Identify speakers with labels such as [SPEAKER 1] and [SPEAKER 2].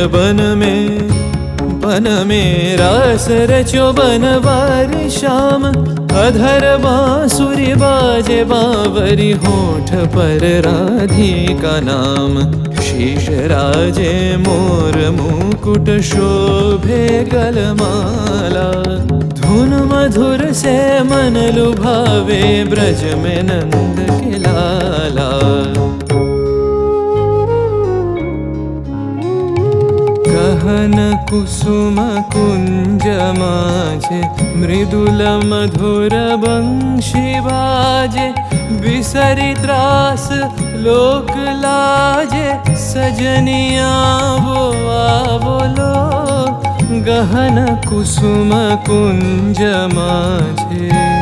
[SPEAKER 1] बन में रास रचो बनवारी श्याम। अधर बांसुरी बाजे बावरी, होठ पर राधिका नाम। शीश राजे मोर मुकुट शोभे गलमाला। धुन मधुर से मन लुभावे, ब्रज में नंद के लाला। गहन कुसुम कुंज माझे, मृदुल मधुर बंशी बाजे। बिसरी त्रास लोक लाजे, सजनिया वो बोलो। गहन कुसुम कुंज माझे।